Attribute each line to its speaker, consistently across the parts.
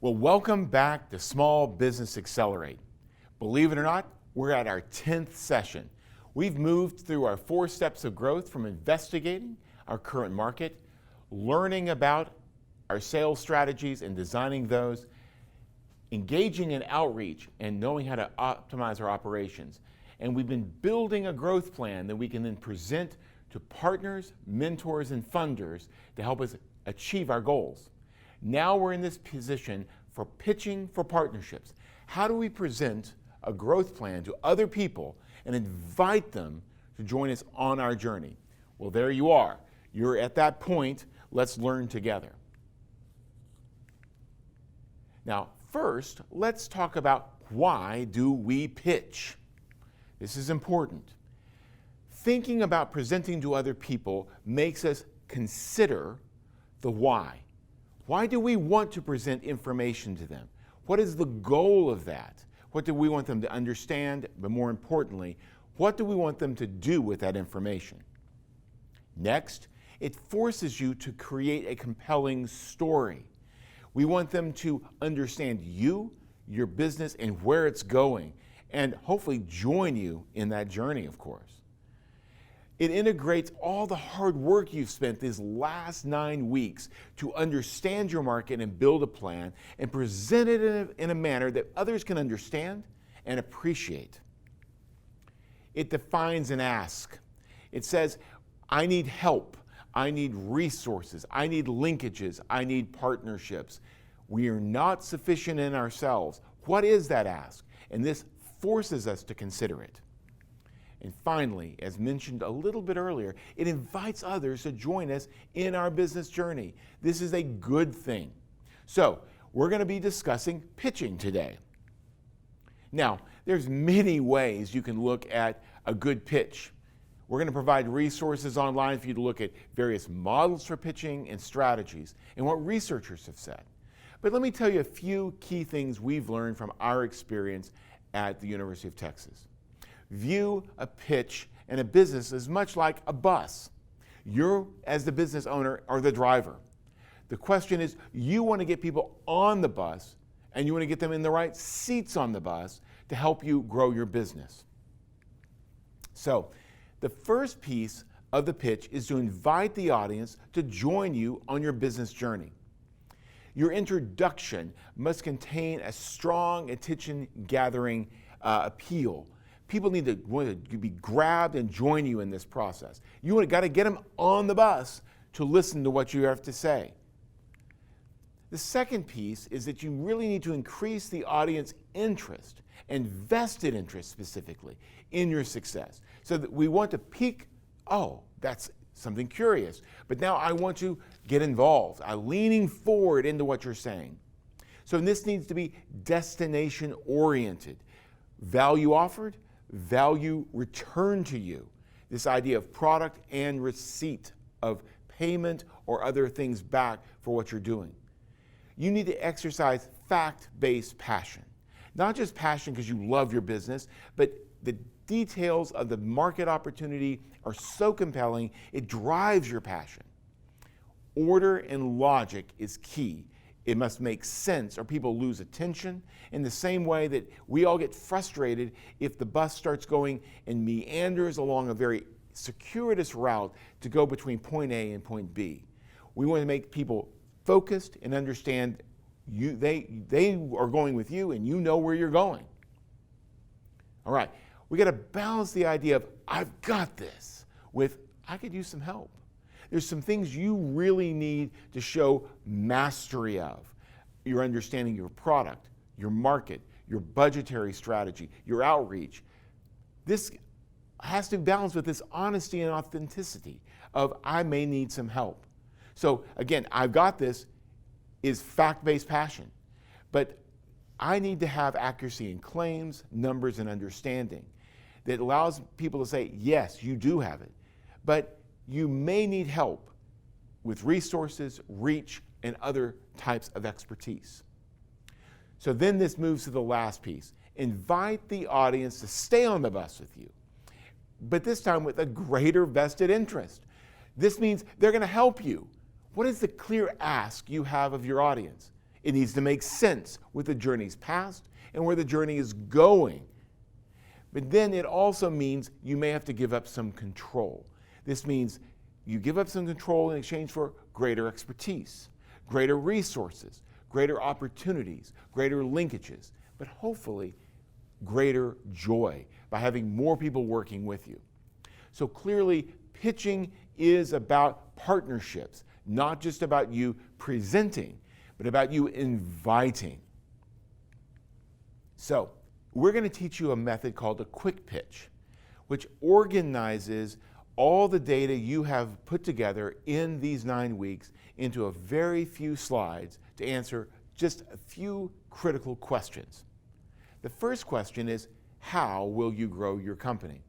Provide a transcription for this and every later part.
Speaker 1: Well, welcome back to Small Business Accelerate. Believe it or not, we're at our 10th session. We've moved through our 4 steps of growth from investigating our current market, learning about our sales strategies and designing those, engaging in outreach and knowing how to optimize our operations. And we've been building a growth plan that we can then present to partners, mentors, and funders to help us achieve our goals. Now we're in this position for pitching for partnerships. How do we present a growth plan to other people and invite them to join us on our journey? Well, there you are. You're at that point. Let's learn together. Now, first, let's talk about why do we pitch? This is important. Thinking about presenting to other people makes us consider the why. Why do we want to present information to them? What is the goal of that? What do we want them to understand? But more importantly, what do we want them to do with that information? Next, it forces you to create a compelling story. We want them to understand you, your business, and where it's going, and hopefully join you in that journey, of course. It integrates all the hard work you've spent these last 9 weeks to understand your market and build a plan and present it in a manner that others can understand and appreciate. It defines an ask. It says, I need help. I need resources. I need linkages. I need partnerships. We are not sufficient in ourselves. What is that ask? And this forces us to consider it. And finally, as mentioned a little bit earlier, it invites others to join us in our business journey. This is a good thing. So, we're going to be discussing pitching today. Now, there's many ways you can look at a good pitch. We're going to provide resources online for you to look at various models for pitching and strategies and what researchers have said. But let me tell you a few key things we've learned from our experience at the University of Texas. View a pitch and a business as much like a bus. You, as the business owner, are the driver. The question is, you want to get people on the bus and you want to get them in the right seats on the bus to help you grow your business. So, the first piece of the pitch is to invite the audience to join you on your business journey. Your introduction must contain a strong attention-gathering appeal. People need to want to be grabbed and join you in this process. You got to get them on the bus to listen to what you have to say. The second piece is that you really need to increase the audience interest and vested interest specifically in your success. So that we want to pique, oh, that's something curious, but now I want to get involved. I'm leaning forward into what you're saying. So this needs to be destination oriented. Value offered, value returned to you. This idea of product and receipt of payment or other things back for what you're doing. You need to exercise fact-based passion. Not just passion because you love your business, but the details of the market opportunity are so compelling, it drives your passion. Order and logic is key. It must make sense or people lose attention in the same way that we all get frustrated if the bus starts going and meanders along a very circuitous route to go between point A and point B. We want to make people focused and understand they are going with you and you know where you're going. All right, we got to balance the idea of I've got this with I could use some help. There's some things you really need to show mastery of. Your understanding your product, your market, your budgetary strategy, your outreach. This has to balance with this honesty and authenticity of I may need some help. So again, I've got this is fact-based passion, but I need to have accuracy in claims, numbers, and understanding that allows people to say, yes, you do have it, but you may need help with resources, reach, and other types of expertise. So then this moves to the last piece. Invite the audience to stay on the bus with you, but this time with a greater vested interest. This means they're going to help you. What is the clear ask you have of your audience? It needs to make sense with the journey's past and where the journey is going. But then it also means you may have to give up some control. This means you give up some control in exchange for greater expertise, greater resources, greater opportunities, greater linkages, but hopefully greater joy by having more people working with you. So clearly, pitching is about partnerships, not just about you presenting, but about you inviting. So we're going to teach you a method called a quick pitch, which organizes all the data you have put together in these 9 weeks into a very few slides to answer just a few critical questions. The first question is, how will you grow your company?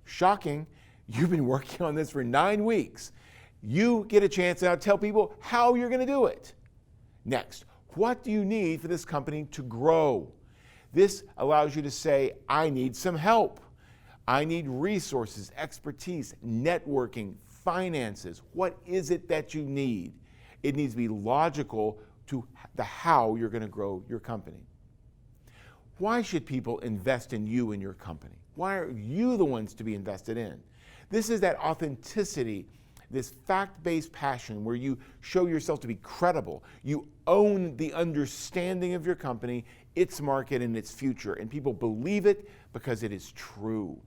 Speaker 1: Shocking, you've been working on this for 9 weeks. You get a chance now to tell people how you're going to do it. Next, what do you need for this company to grow? This allows you to say, I need some help. I need resources, expertise, networking, finances. What is it that you need? It needs to be logical to the how you're going to grow your company. Why should people invest in you and your company? Why are you the ones to be invested in? This is that authenticity, this fact-based passion where you show yourself to be credible. You own the understanding of your company, its market, and its future, and people believe it because it is true.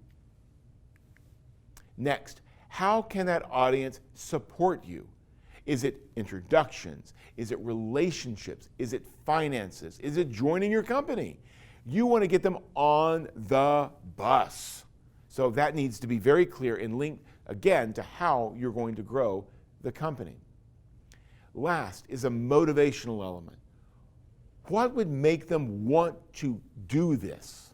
Speaker 1: Next, how can that audience support you? Is it introductions? Is it relationships? Is it finances? Is it joining your company? You want to get them on the bus. So that needs to be very clear and linked again to how you're going to grow the company. Last is a motivational element. What would make them want to do this?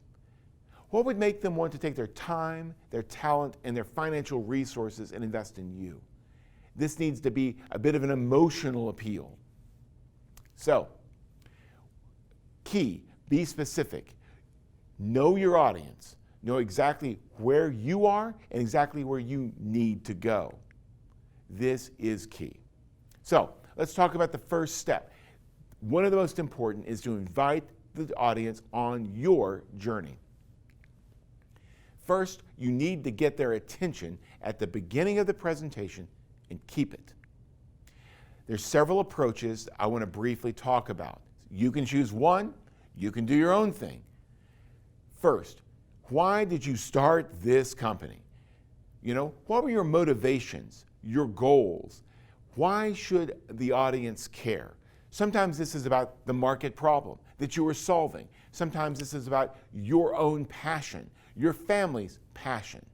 Speaker 1: What would make them want to take their time, their talent, and their financial resources and invest in you? This needs to be a bit of an emotional appeal. So, key, be specific. Know your audience. Know exactly where you are and exactly where you need to go. This is key. So, let's talk about the first step. One of the most important is to invite the audience on your journey. First, you need to get their attention at the beginning of the presentation and keep it. There's several approaches I want to briefly talk about. You can choose one, you can do your own thing. First, why did you start this company? What were your motivations, your goals? Why should the audience care? Sometimes this is about the market problem that you are solving. Sometimes this is about your own passion, your family's passion.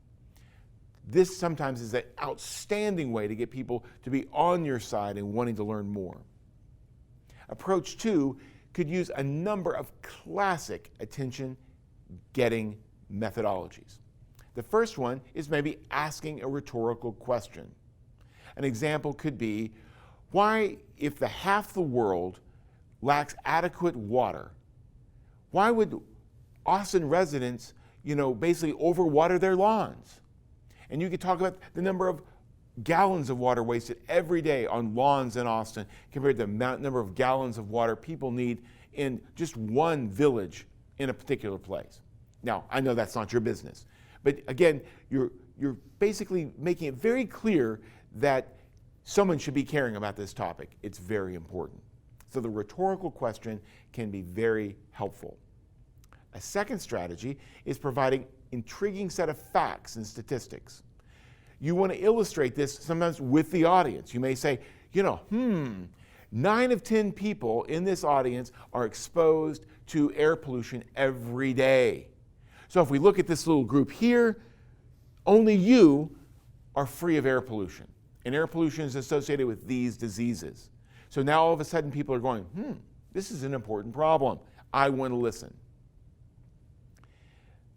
Speaker 1: This sometimes is an outstanding way to get people to be on your side and wanting to learn more. Approach 2 could use a number of classic attention-getting methodologies. The first one is maybe asking a rhetorical question. An example could be, why, if half the world lacks adequate water, why would Austin residents, basically overwater their lawns? And you could talk about the number of gallons of water wasted every day on lawns in Austin compared to the number of gallons of water people need in just one village in a particular place. Now, I know that's not your business, but again, you're basically making it very clear that someone should be caring about this topic. It's very important. So the rhetorical question can be very helpful. A second strategy is providing intriguing set of facts and statistics. You want to illustrate this sometimes with the audience. You may say, 9 of 10 people in this audience are exposed to air pollution every day. So if we look at this little group here, only you are free of air pollution. And air pollution is associated with these diseases. So now all of a sudden people are going, this is an important problem. I want to listen.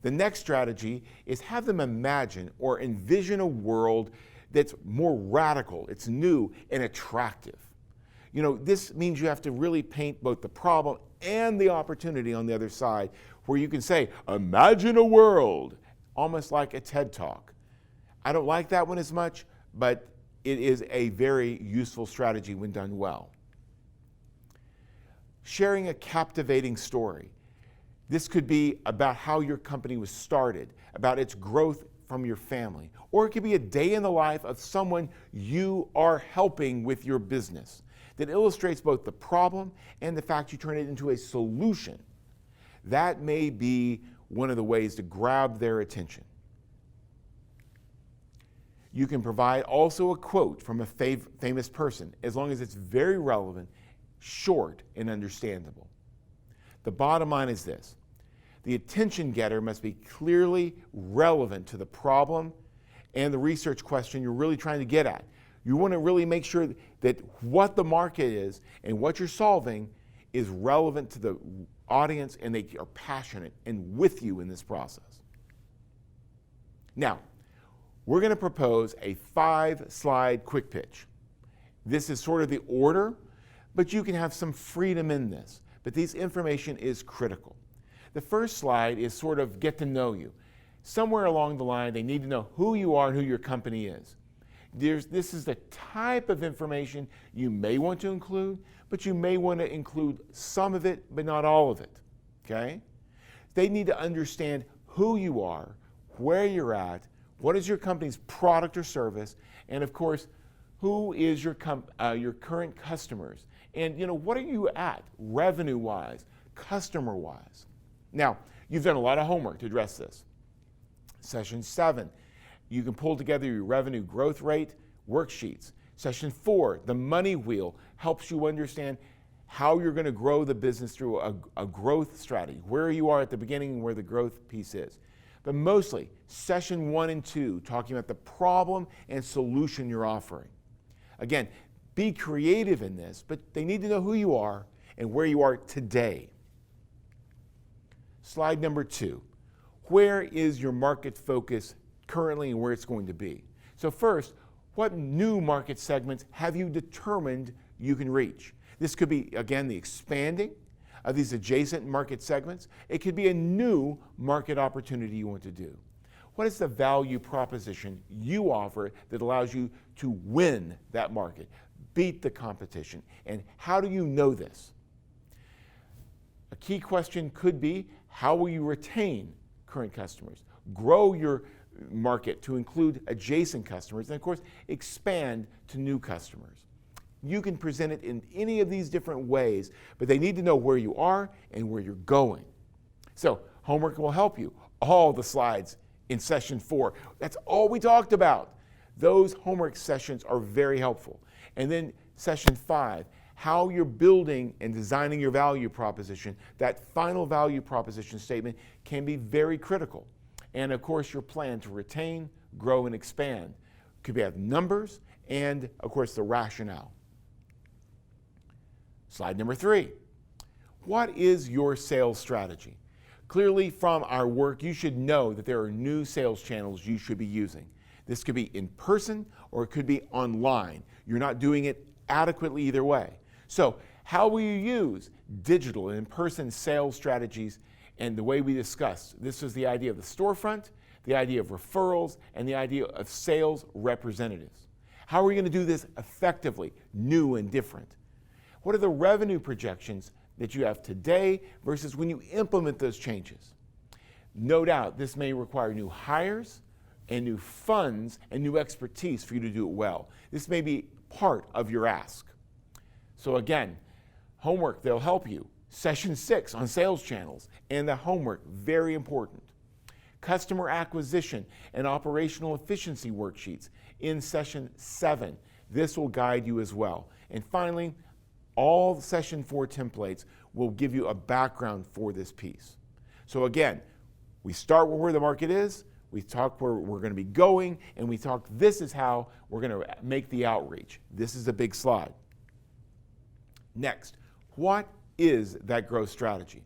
Speaker 1: The next strategy is have them imagine or envision a world that's more radical, it's new and attractive. This means you have to really paint both the problem and the opportunity on the other side, where you can say, imagine a world, almost like a TED Talk. I don't like that one as much, but it is a very useful strategy when done well. sharing a captivating story. This could be about how your company was started, about its growth from your family, or it could be a day in the life of someone you are helping with your business that illustrates both the problem and the fact you turn it into a solution. That may be one of the ways to grab their attention. You can provide also a quote from a famous person, as long as it's very relevant, short, and understandable. The bottom line is this: the attention getter must be clearly relevant to the problem and the research question you're really trying to get at. You want to really make sure that what the market is and what you're solving is relevant to the audience, and they are passionate and with you in this process. Now, we're going to propose a 5-slide quick pitch. This is sort of the order, but you can have some freedom in this. But this information is critical. The first slide is sort of get to know you. Somewhere along the line, they need to know who you are and who your company is. This is the type of information you may want to include, but you may want to include some of it, but not all of it, okay? They need to understand who you are, where you're at, what is your company's product or service, and of course, who is your current customers, and what are you at revenue-wise, customer-wise. Now, you've done a lot of homework to address this. Session 7, you can pull together your revenue growth rate worksheets. Session 4, the money wheel, helps you understand how you're going to grow the business through a growth strategy, where you are at the beginning and where the growth piece is. But mostly, session 1 and 2, talking about the problem and solution you're offering. Again, be creative in this, but they need to know who you are and where you are today. Slide number 2. Where is your market focus currently and where it's going to be? So first, what new market segments have you determined you can reach? This could be, again, the expanding of these adjacent market segments. It could be a new market opportunity you want to do. What is the value proposition you offer that allows you to win that market, beat the competition, and how do you know this? A key question could be, how will you retain current customers, grow your market to include adjacent customers, and of course, expand to new customers? You can present it in any of these different ways, but they need to know where you are and where you're going. So homework will help you. All the slides in session 4, that's all we talked about. Those homework sessions are very helpful. And then session 5, how you're building and designing your value proposition. That final value proposition statement can be very critical. And of course, your plan to retain, grow, and expand. Could be have numbers and of course the rationale. Slide number 3. What is your sales strategy? Clearly from our work, you should know that there are new sales channels you should be using. This could be in person or it could be online. You're not doing it adequately either way. So how will you use digital and in-person sales strategies? And the way we discussed, this is the idea of the storefront, the idea of referrals, and the idea of sales representatives. How are we going to do this effectively, new and different? What are the revenue projections that you have today versus when you implement those changes? No doubt this may require new hires and new funds and new expertise for you to do it well. This may be part of your ask. So again, homework, they'll help you. Session 6 on sales channels and the homework, very important. Customer acquisition and operational efficiency worksheets in session 7. This will guide you as well. And finally, all the session 4 templates will give you a background for this piece. So again, we start where the market is, we talk where we're going to be going, and we talk this is how we're going to make the outreach. This is a big slide. Next, what is that growth strategy?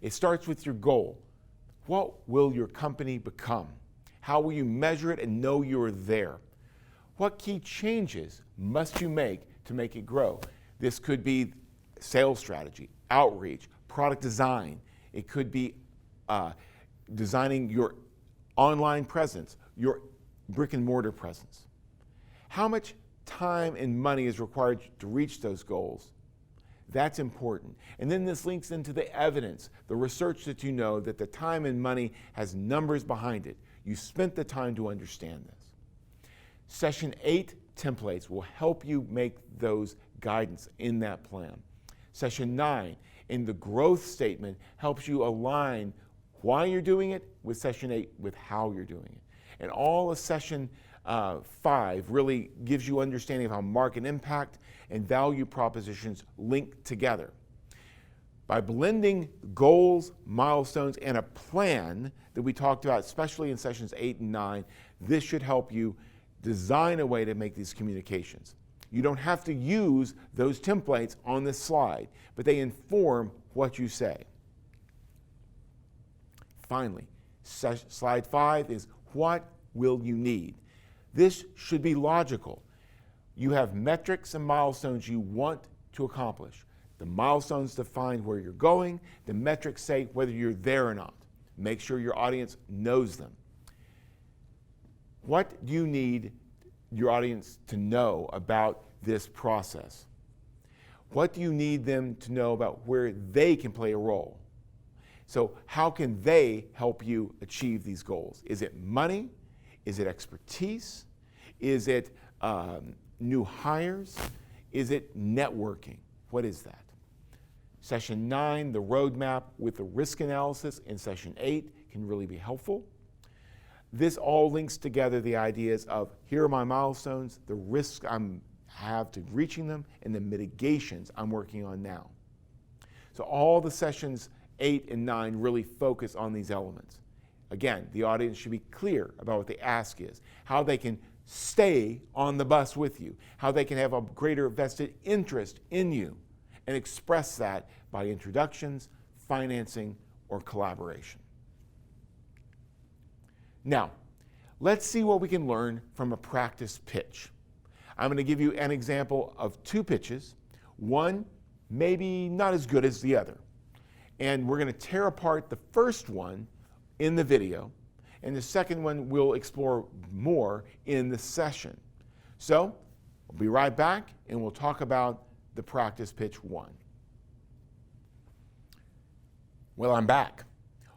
Speaker 1: It starts with your goal. What will your company become? How will you measure it and know you're there? What key changes must you make to make it grow? This could be sales strategy, outreach, product design. It could be designing your online presence, your brick and mortar presence. How much time and money is required to reach those goals? That's important. And then this links into the evidence, the research that you know that the time and money has numbers behind it. You spent the time to understand this. Session 8 templates will help you make those guidance in that plan. Session 9 in the growth statement helps you align why you're doing it with Session 8 with how you're doing it. And all of Session 5 really gives you understanding of how market impact and value propositions link together. By blending goals, milestones, and a plan that we talked about, especially in Sessions 8 and 9, this should help you design a way to make these communications. You don't have to use those templates on this slide, but they inform what you say. Finally, slide 5 is what will you need? This should be logical. You have metrics and milestones you want to accomplish. The milestones define where you're going. The metrics say whether you're there or not. Make sure your audience knows them. What do you need your audience to know about this process? What do you need them to know about where they can play a role? So how can they help you achieve these goals? Is it money? Is it expertise? Is it new hires? Is it networking? What is that? Session 9, the roadmap with the risk analysis in Session 8 can really be helpful. This all links together the ideas of here are my milestones, the risks I have to reaching them, and the mitigations I'm working on now. So all the Sessions 8 and 9 really focus on these elements. Again, the audience should be clear about what the ask is, how they can stay on the bus with you, how they can have a greater vested interest in you, and express that by introductions, financing, or collaboration. Now, let's see what we can learn from a practice pitch. I'm going to give you an example of 2 pitches, one maybe not as good as the other. And we're going to tear apart the first one in the video, and the second one we'll explore more in the session. So, we'll be right back and we'll talk about the practice pitch 1. Well, I'm back.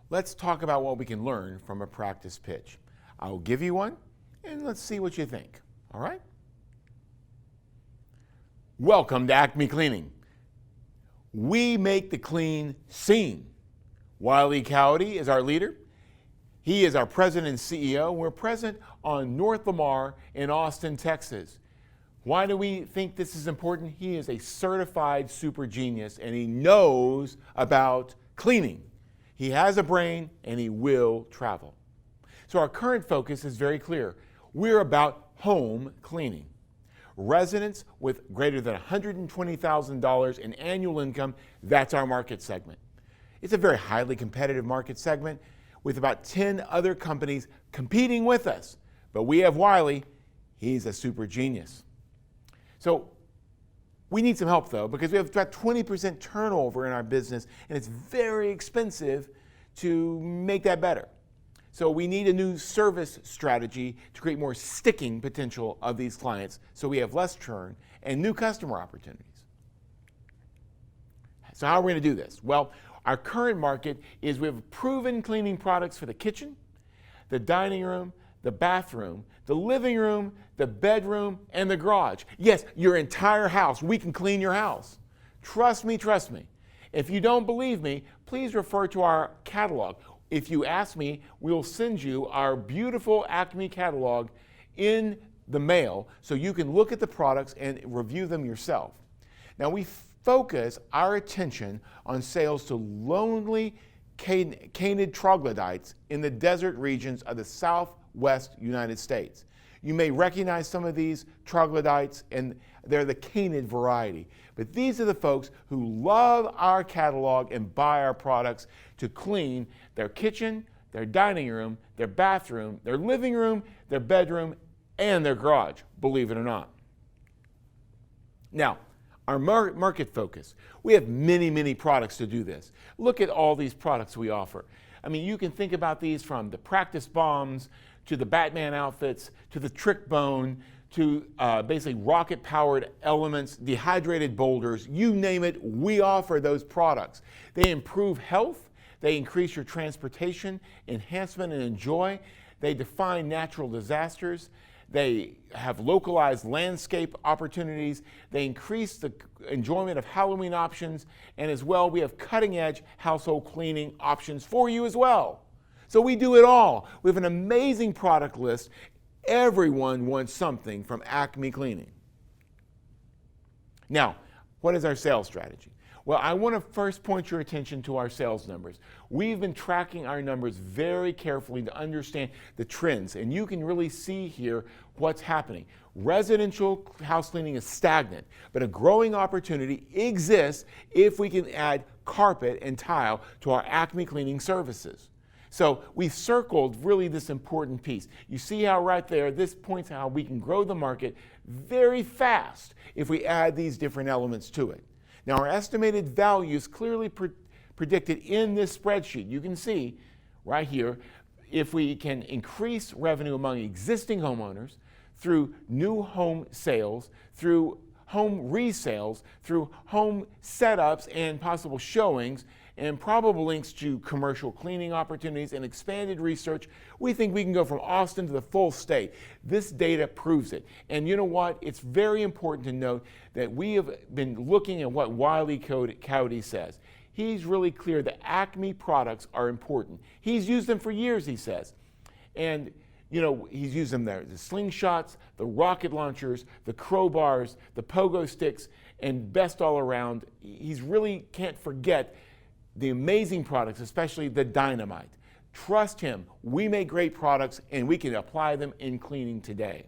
Speaker 1: Let's talk about what we can learn from a practice pitch. I'll give you one, and let's see what you think. All right? Welcome to Acme Cleaning. We make the clean seen. Wiley Cowdy is our leader. He is our president and CEO. We're present on North Lamar in Austin, Texas. Why do we think this is important? He is a certified super genius, and he knows about cleaning. He has a brain, and he will travel. So our current focus is very clear. We're about home cleaning. Residents with greater than $120,000 in annual income, that's our market segment. It's a very highly competitive market segment with about 10 other companies competing with us. But we have Wiley. He's a super genius. So we need some help, though, because we have about 20% turnover in our business, and it's very expensive to make that better. So we need a new service strategy to create more sticking potential of these clients so we have less churn and new customer opportunities. So how are we going to do this? Well, our current market is we have proven cleaning products for the kitchen, the dining room, the bathroom, the living room, the bedroom, and the garage. Yes, your entire house. We can clean your house. Trust me, trust me. If you don't believe me, please refer to our catalog. If you ask me, we'll send you our beautiful Acme catalog in the mail so you can look at the products and review them yourself. Now, we focus our attention on sales to lonely canid troglodytes in the desert regions of the southwest United States. You may recognize some of these troglodytes, and they're the canid variety. But these are the folks who love our catalog and buy our products to clean their kitchen, their dining room, their bathroom, their living room, their bedroom, and their garage, believe it or not. Now, our market focus. We have many, many products to do this. Look at all these products we offer. I mean, you can think about these from the practice bombs to the Batman outfits to the trick bone to basically rocket-powered elements, dehydrated boulders, you name it, we offer those products. They improve health, they increase your transportation, enhancement, and enjoy. They define natural disasters. They have localized landscape opportunities. They increase the enjoyment of Halloween options. And as well, we have cutting-edge household cleaning options for you as well. So we do it all. We have an amazing product list. Everyone wants something from Acme Cleaning. Now, what is our sales strategy? Well, I want to first point your attention to our sales numbers. We've been tracking our numbers very carefully to understand the trends, and you can really see here what's happening. Residential house cleaning is stagnant, but a growing opportunity exists if we can add carpet and tile to our Acme Cleaning services. So we've circled really this important piece. You see how right there, this points how we can grow the market very fast if we add these different elements to it. Now our estimated value is clearly predicted in this spreadsheet. You can see right here, if we can increase revenue among existing homeowners through new home sales, through home resales, through home setups and possible showings, and probable links to commercial cleaning opportunities and expanded research, we think we can go from Austin to the full state. This data proves it. And you know what? It's very important to note that we have been looking at what Wiley Coyote says. He's really clear that Acme products are important. He's used them for years, he says. And you know, he's used them there. The slingshots, the rocket launchers, the crowbars, the pogo sticks, and best all around, he's really can't forget the amazing products, especially the dynamite. Trust him. We make great products and we can apply them in cleaning today.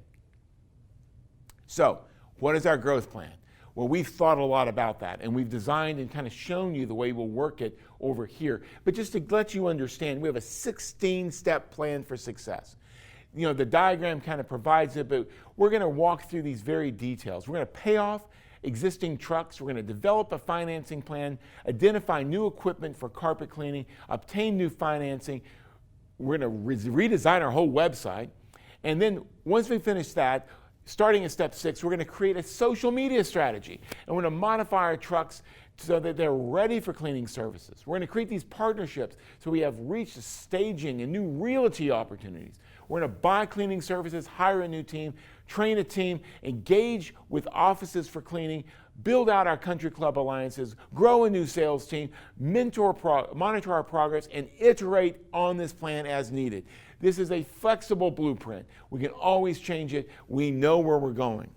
Speaker 1: So, what is our growth plan? Well, we've thought a lot about that and we've designed and kind of shown you the way we'll work it over here. But just to let you understand, we have a 16-step plan for success. You know, the diagram kind of provides it, but we're going to walk through these very details. We're going to pay off existing trucks. We're going to develop a financing plan, identify new equipment for carpet cleaning, obtain new financing. We're going to redesign our whole website. And then once we finish that, starting at step 6, we're going to create a social media strategy. And we're going to modify our trucks so that they're ready for cleaning services. We're going to create these partnerships so we have reached staging and new realty opportunities. We're going to buy cleaning services, hire a new team, train a team, engage with offices for cleaning, build out our country club alliances, grow a new sales team, monitor our progress, and iterate on this plan as needed. This is a flexible blueprint. We can always change it. We know where we're going.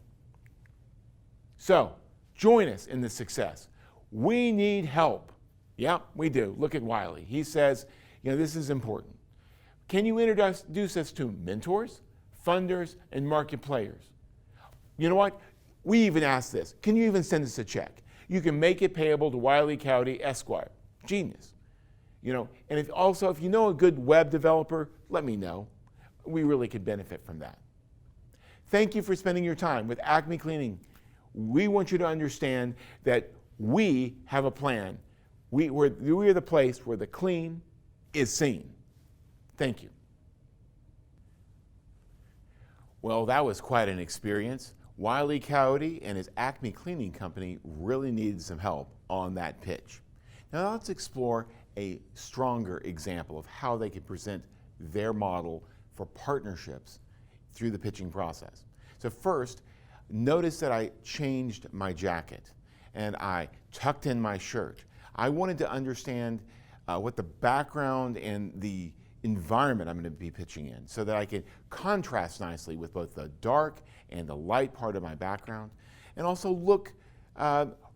Speaker 1: So, join us in this success. We need help. Yeah, we do. Look at Wiley. He says, you know, this is important. Can you introduce us to mentors, funders, and market players? You know what? We even asked this. Can you even send us a check? You can make it payable to Wiley Coyote Esquire. Genius. You know, and if you know a good web developer, let me know. We really could benefit from that. Thank you for spending your time with Acme Cleaning. We want you to understand that we have a plan. We are the place where the clean is seen. Thank you. Well, that was quite an experience. Wiley Coyote and his Acme Cleaning Company really needed some help on that pitch. Now let's explore a stronger example of how they could present their model for partnerships through the pitching process. So first, notice that I changed my jacket and I tucked in my shirt. I wanted to understand what the background and the environment I'm going to be pitching in so that I can contrast nicely with both the dark and the light part of my background and also look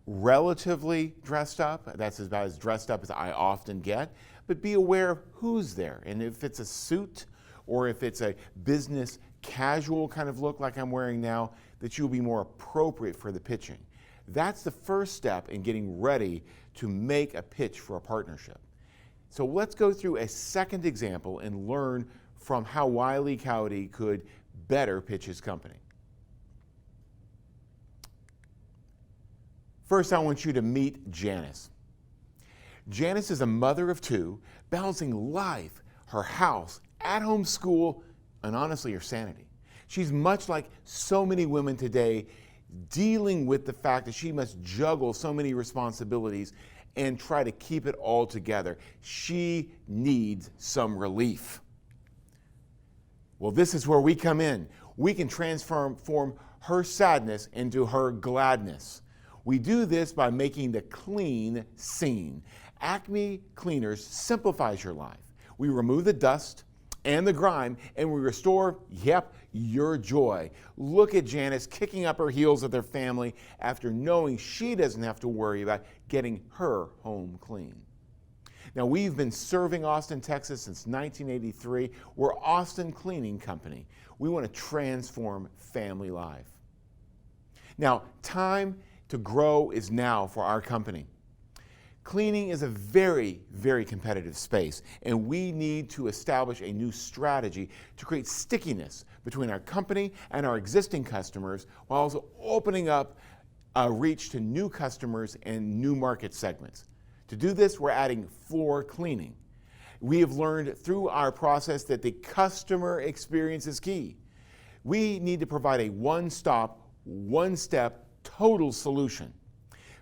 Speaker 1: relatively dressed up. That's about as dressed up as I often get, but be aware of who's there and if it's a suit or if it's a business casual kind of look like I'm wearing now, that you'll be more appropriate for the pitching. That's the first step in getting ready to make a pitch for a partnership. So let's go through a second example and learn from how Wiley Coyote could better pitch his company. First, I want you to meet Janice. Janice is a mother of 2, balancing life, her house, at-home school, and honestly, her sanity. She's much like so many women today, dealing with the fact that she must juggle so many responsibilities and try to keep it all together. She needs some relief. Well, this is where we come in. We can transform her sadness into her gladness. We do this by making the clean seen. Acme Cleaners simplifies your life. We remove the dust and the grime, and we restore, your joy. Look at Janice kicking up her heels at their family after knowing she doesn't have to worry about getting her home clean. Now, we've been serving Austin, Texas since 1983. We're Austin Cleaning Company. We want to transform family life. Now, time to grow is now for our company. Cleaning is a very, very competitive space, and we need to establish a new strategy to create stickiness between our company and our existing customers, while also opening up a reach to new customers and new market segments. To do this, we're adding floor cleaning. We have learned through our process that the customer experience is key. We need to provide a one-stop, one-step, total solution.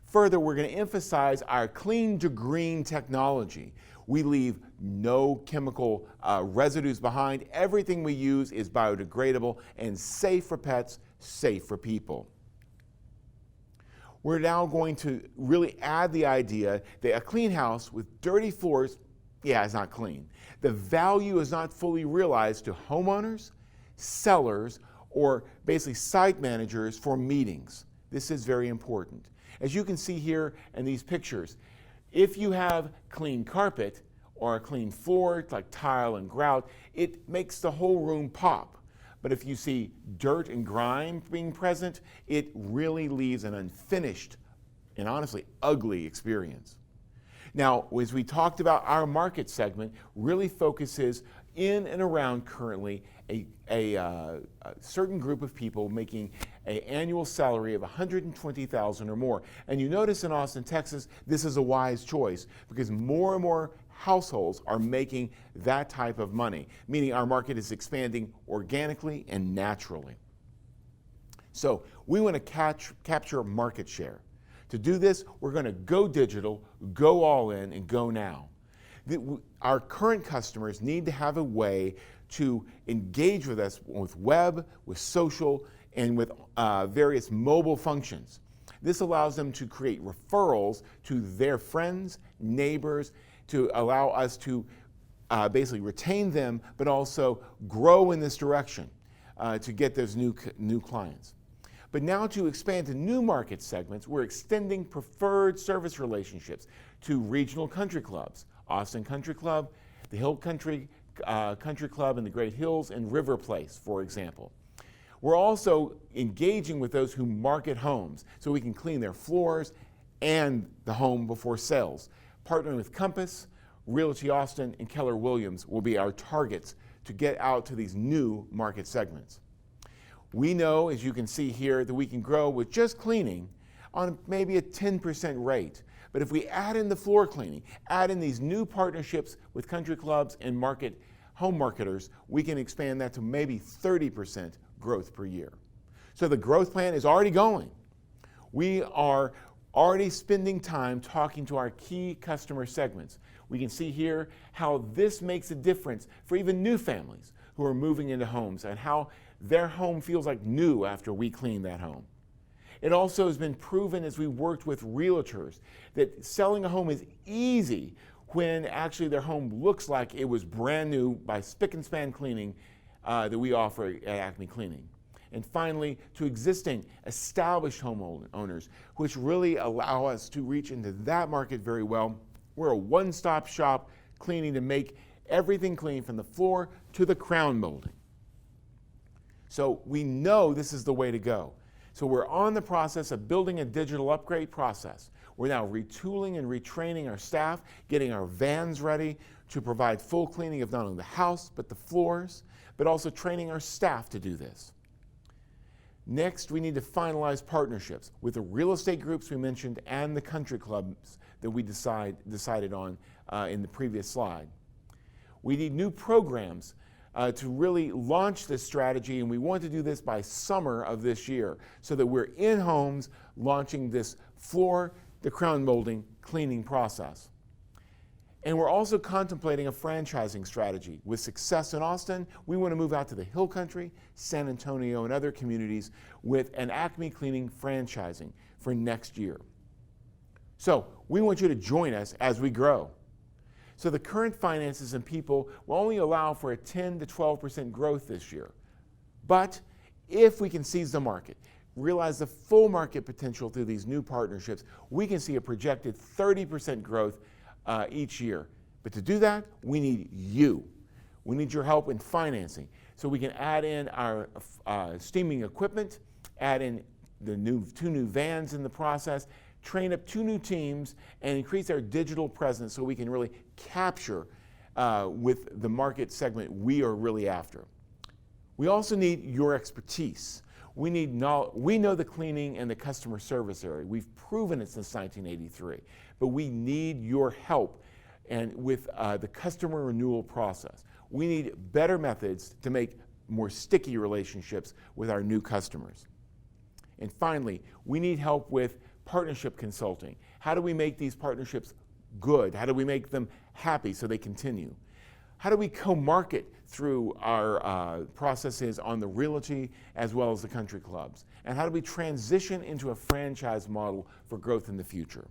Speaker 1: Further, we're going to emphasize our clean to green technology. We leave no chemical residues behind. Everything we use is biodegradable and safe for pets, safe for people. We're now going to really add the idea that a clean house with dirty floors, is not clean. The value is not fully realized to homeowners, sellers, or basically site managers for meetings. This is very important. As you can see here in these pictures, if you have clean carpet or a clean floor like tile and grout, it makes the whole room pop. But if you see dirt and grime being present, it really leaves an unfinished and honestly ugly experience. Now, as we talked about, our market segment really focuses in and around currently a certain group of people making an annual salary of $120,000 or more. And you notice in Austin, Texas, this is a wise choice because more and more households are making that type of money, meaning our market is expanding organically and naturally. So we want to capture market share. To do this, we're going to go digital, go all in, and go now. Our current customers need to have a way to engage with us with web, with social, and with various mobile functions. This allows them to create referrals to their friends, neighbors, to allow us to basically retain them, but also grow in this direction to get those new clients. But now to expand to new market segments, we're extending preferred service relationships to regional country clubs, Austin Country Club, the Hill Country Club in the Great Hills, and River Place, for example. We're also engaging with those who market homes so we can clean their floors and the home before sales. Partnering with Compass, Realty Austin, and Keller Williams will be our targets to get out to these new market segments. We know, as you can see here, that we can grow with just cleaning on maybe a 10% rate. But if we add in the floor cleaning, add in these new partnerships with country clubs and home marketers, we can expand that to maybe 30% growth per year. So the growth plan is already going. We are already spending time talking to our key customer segments. We can see here how this makes a difference for even new families who are moving into homes and how their home feels like new after we clean that home. It also has been proven as we worked with realtors that selling a home is easy when actually their home looks like it was brand new by spick and span cleaning that we offer at Acme Cleaning. And finally, to existing established homeowners, which really allow us to reach into that market very well. We're a one-stop shop cleaning to make everything clean from the floor to the crown molding. So we know this is the way to go. So we're on the process of building a digital upgrade process. We're now retooling and retraining our staff, getting our vans ready to provide full cleaning of not only the house, but the floors, but also training our staff to do this. Next, we need to finalize partnerships with the real estate groups we mentioned and the country clubs that we decided on in the previous slide. We need new programs to really launch this strategy, and we want to do this by summer of this year so that we're in homes launching this floor to crown molding cleaning process. And we're also contemplating a franchising strategy. With success in Austin, we want to move out to the Hill Country, San Antonio, and other communities with an Acme Cleaning franchising for next year. So we want you to join us as we grow. So the current finances and people will only allow for a 10 to 12% growth this year. But if we can seize the market, realize the full market potential through these new partnerships, we can see a projected 30% growth each year. But to do that, we need you. We need your help in financing so we can add in our steaming equipment, add in the two new vans in the process, train up 2 new teams, and increase our digital presence so we can really capture with the market segment we are really after. We also need your expertise. We know the cleaning and the customer service area. We've proven it since 1983, but we need your help and with the customer renewal process. We need better methods to make more sticky relationships with our new customers. And finally, we need help with partnership consulting. How do we make these partnerships good? How do we make them happy so they continue? How do we co-market through our processes on the realty as well as the country clubs? And how do we transition into a franchise model for growth in the future?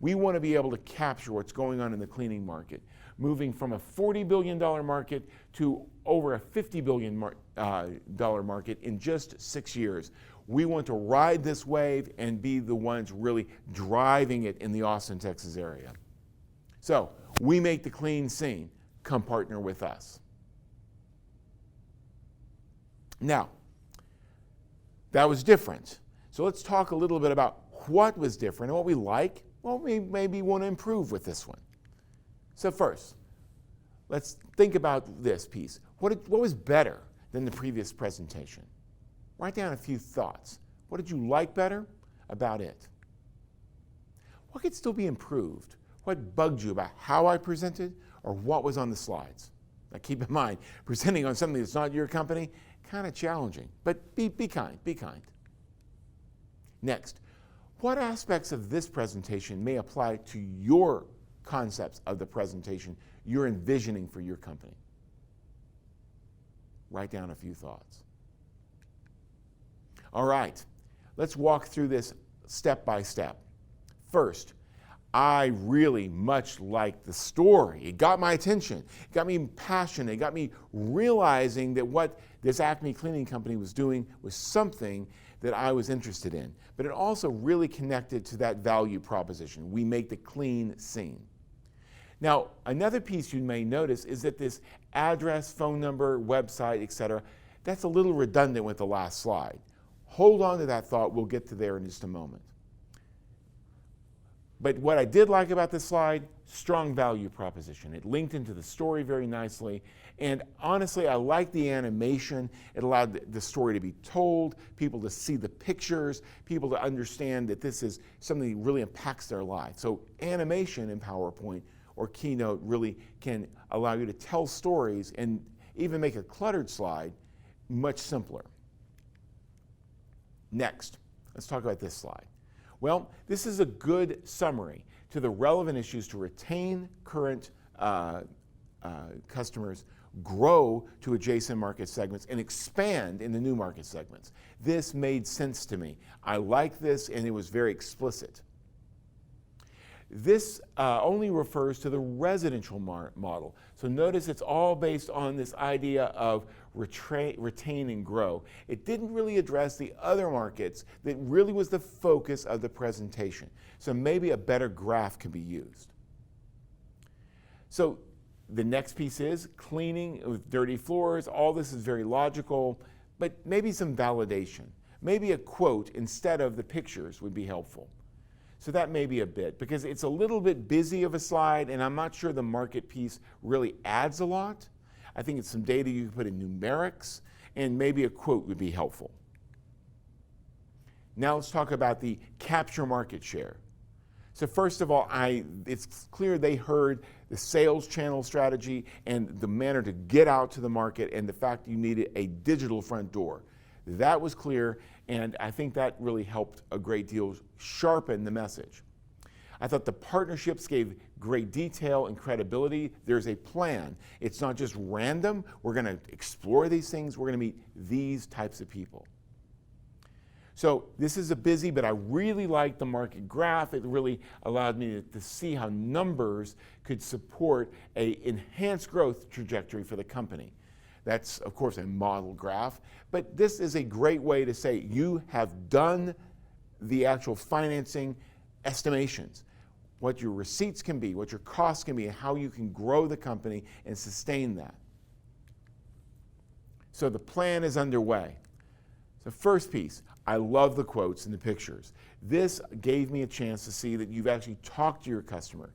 Speaker 1: We want to be able to capture what's going on in the cleaning market, moving from a $40 billion market to over a $50 billion market in just 6 years. We want to ride this wave and be the ones really driving it in the Austin, Texas area. So we make the clean scene. Come partner with us. Now, that was different. So let's talk a little bit about what was different and what we like, what we maybe want to improve with this one. So first, let's think about this piece. What was better than the previous presentation? Write down a few thoughts. What did you like better about it? What could still be improved? What bugged you about how I presented or what was on the slides? Now keep in mind, presenting on something that's not your company, kind of challenging, but be kind, be kind. Next, what aspects of this presentation may apply to your concepts of the presentation you're envisioning for your company? Write down a few thoughts. All right, let's walk through this step by step. First, I really much liked the story. It got my attention. It got me passionate. It got me realizing that what this Acme Cleaning Company was doing was something that I was interested in. But it also really connected to that value proposition. We make the clean scene. Now, another piece you may notice is that this address, phone number, website, etc., that's a little redundant with the last slide. Hold on to that thought. We'll get to there in just a moment. But what I did like about this slide, strong value proposition. It linked into the story very nicely. And honestly, I like the animation. It allowed the story to be told, people to see the pictures, people to understand that this is something that really impacts their life. So animation in PowerPoint or Keynote really can allow you to tell stories and even make a cluttered slide much simpler. Next, let's talk about this slide. Well, this is a good summary to the relevant issues to retain current customers, grow to adjacent market segments, and expand in the new market segments. This made sense to me. I like this, and it was very explicit. This only refers to the residential model. So notice it's all based on this idea of retain and grow. It didn't really address the other markets that really was the focus of the presentation. So maybe a better graph can be used. So the next piece is cleaning with dirty floors. All this is very logical, but maybe some validation. Maybe a quote instead of the pictures would be helpful. So that may be a bit, because it's a little bit busy of a slide, and I'm not sure the market piece really adds a lot. I think it's some data you can put in numerics, and maybe a quote would be helpful. Now let's talk about the capture market share. So first of all, it's clear they heard the sales channel strategy and the manner to get out to the market, and the fact you needed a digital front door. That was clear, and I think that really helped a great deal sharpen the message. I thought the partnerships gave great detail and credibility. There's a plan. It's not just random. We're going to explore these things. We're going to meet these types of people. So this is a busy, but I really liked the market graph. It really allowed me to see how numbers could support an enhanced growth trajectory for the company. That's, of course, a model graph, but this is a great way to say you have done the actual financing estimations, what your receipts can be, what your costs can be, and how you can grow the company and sustain that. So the plan is underway. So first piece, I love the quotes and the pictures. This gave me a chance to see that you've actually talked to your customer,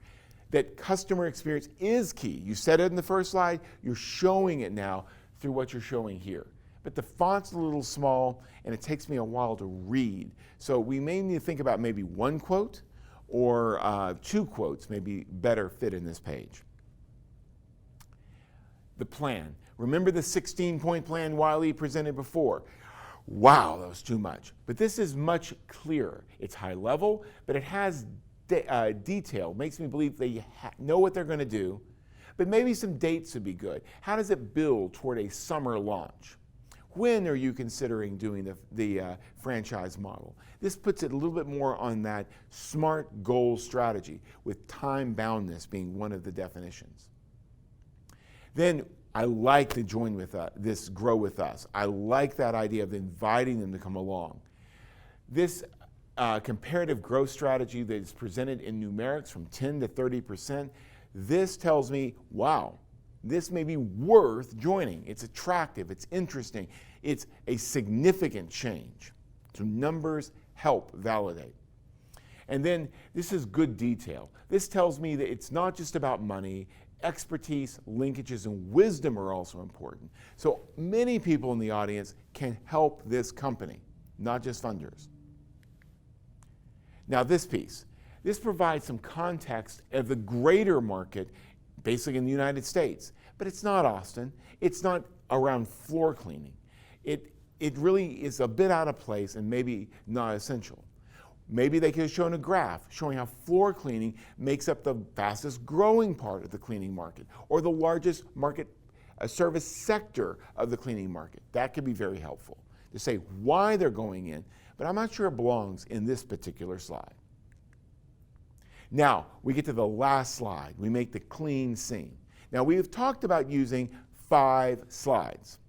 Speaker 1: that customer experience is key. You said it in the first slide, you're showing it now through what you're showing here. But the font's a little small and it takes me a while to read. So we may need to think about maybe one quote or 2 quotes maybe better fit in this page. The plan. Remember the 16-point plan Wiley presented before? Wow, that was too much. But this is much clearer. It's high level, but it has detail. Makes me believe they know what they're going to do, but maybe some dates would be good. How does it build toward a summer launch? When are you considering doing the franchise model? This puts it a little bit more on that SMART goal strategy, with time boundness being one of the definitions. Then I like to join with this grow with us. I like that idea of inviting them to come along. This comparative growth strategy that is presented in numerics from 10 to 30%, this tells me, wow, this may be worth joining. It's attractive, it's interesting, it's a significant change. So numbers help validate. And then this is good detail. This tells me that it's not just about money. Expertise, linkages, and wisdom are also important. So many people in the audience can help this company, not just funders. Now this piece, this provides some context of the greater market, basically in the United States. But it's not Austin. It's not around floor cleaning. It really is a bit out of place and maybe not essential. Maybe they could have shown a graph showing how floor cleaning makes up the fastest growing part of the cleaning market, or the largest market service sector of the cleaning market. That could be very helpful to say why they're going in, but I'm not sure it belongs in this particular slide. Now, we get to the last slide. We make the clean scene. Now, we've talked about using 5 slides,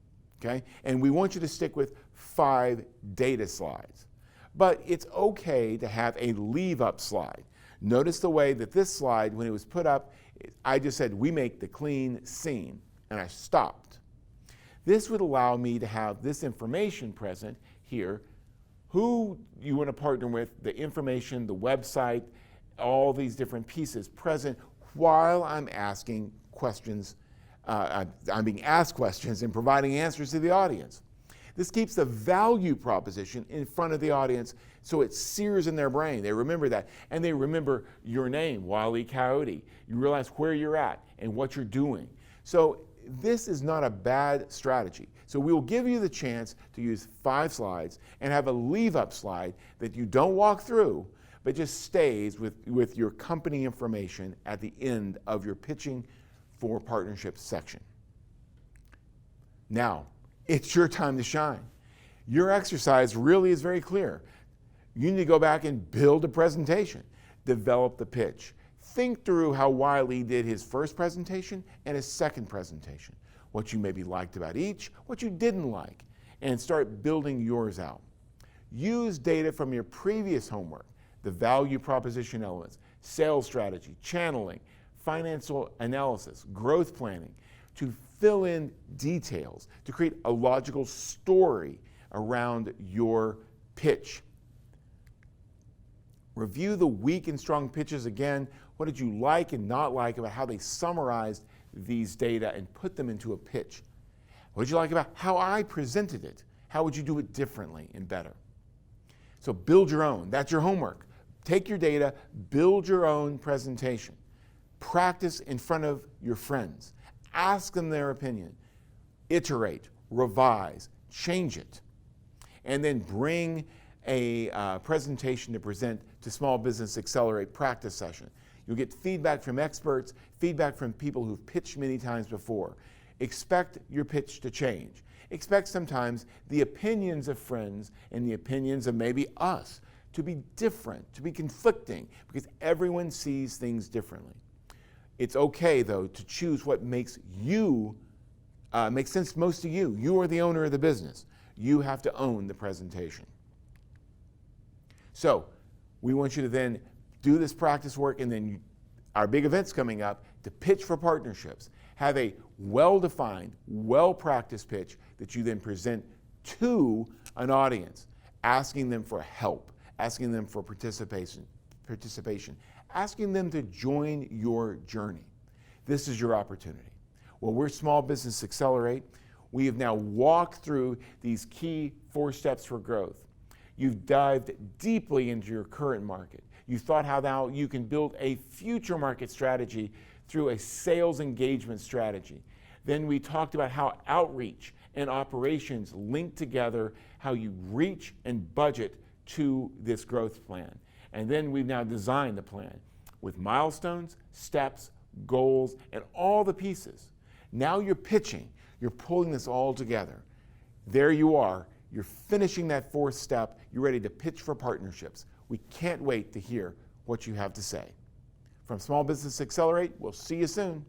Speaker 1: okay? And we want you to stick with 5 data slides. But it's okay to have a leave-up slide. Notice the way that this slide, when it was put up, I just said, we make the clean scene, and I stopped. This would allow me to have this information present here, who you want to partner with, the information, the website, all these different pieces present while I'm asking questions, I'm being asked questions and providing answers to the audience. This keeps the value proposition in front of the audience so it sears in their brain. They remember that. And they remember your name, Wile E. Coyote. You realize where you're at and what you're doing. So this is not a bad strategy. So we'll give you the chance to use 5 slides and have a leave-up slide that you don't walk through, but just stays with your company information at the end of your pitching for partnerships section. Now, it's your time to shine. Your exercise really is very clear. You need to go back and build a presentation, develop the pitch. Think through how Wiley did his first presentation and his second presentation, what you maybe liked about each, what you didn't like, and start building yours out. Use data from your previous homework, the value proposition elements, sales strategy, channeling, financial analysis, growth planning, to fill in details, to create a logical story around your pitch. Review the weak and strong pitches again. What did you like and not like about how they summarized these data and put them into a pitch? What did you like about how I presented it? How would you do it differently and better? So build your own. That's your homework. Take your data, build your own presentation. Practice in front of your friends. Ask them their opinion. Iterate, revise, change it. And then bring a presentation to present to Small Business Accelerate practice session. You'll get feedback from experts, feedback from people who've pitched many times before. Expect your pitch to change. Expect sometimes the opinions of friends and the opinions of maybe us to be different, to be conflicting, because everyone sees things differently. It's okay, though, to choose what makes sense most to you. You are the owner of the business. You have to own the presentation. So we want you to then do this practice work, and then our big event's coming up to pitch for partnerships. Have a well-defined, well-practiced pitch that you then present to an audience, asking them for help, asking them for participation, asking them to join your journey. This is your opportunity. Well, we're Small Business Accelerate. We have now walked through these key 4 steps for growth. You've dived deeply into your current market. You thought how now you can build a future market strategy through a sales engagement strategy. Then we talked about how outreach and operations link together, how you reach and budget to this growth plan. And then we've now designed the plan with milestones, steps, goals, and all the pieces. Now you're pitching, you're pulling this all together. There you are, you're finishing that 4th step, you're ready to pitch for partnerships. We can't wait to hear what you have to say. From Small Business Accelerate, we'll see you soon.